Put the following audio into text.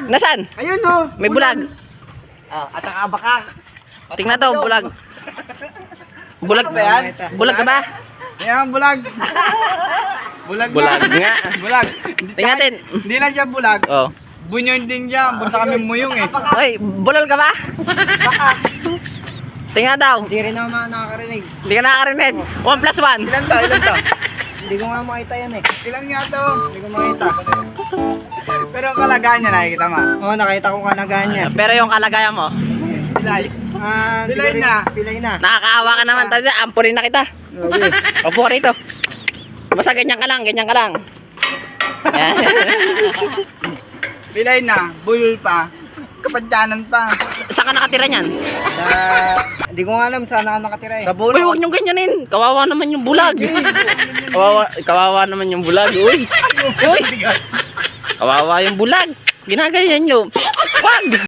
Nasaan? Ayun oh. May bulag. At ang abaka. Tingnan daw, bulag. Bulag ba yan? Bulag ka ba? Yan, bulag. Bulag Bulag nga. Bulag. Tingnan natin. Hindi lang siya bulag. Oh. Bunyon din siya. Punta kami muyong eh. Hoy, bulol ka ba? Tingnan daw. Hindi rin naman nakakarinig. Hindi ka nakakarinig. 1 plus 1. Ilan to? Ilan to? Hindi ko nga makita yan eh. Ilan nga to? Hindi ko makita. Pero ang kalagayan niya nakikita mo. Oo, nakita ko kanagaan niya. Pero yung kalagayan mo, Pilay. Pilay na. Pilay na. nakakaawa ka naman. Tadi, ampunin na kita. Okay. Opo ka rito. Basta ganyan ka lang, ganyan ka lang. Yan. Pilay na. Bulol pa. Kapadyanan pa. Saan ka nakatira niyan? Hindi ko nga alam saan ako nakatira eh. Sa Uy, bulol. huwag niyong ganyanin. Kawawa naman yung bulag. Kawawa naman yung bulag. Uy. Uy. Kawawa yung bulag. Ginagayan niyo. Wag.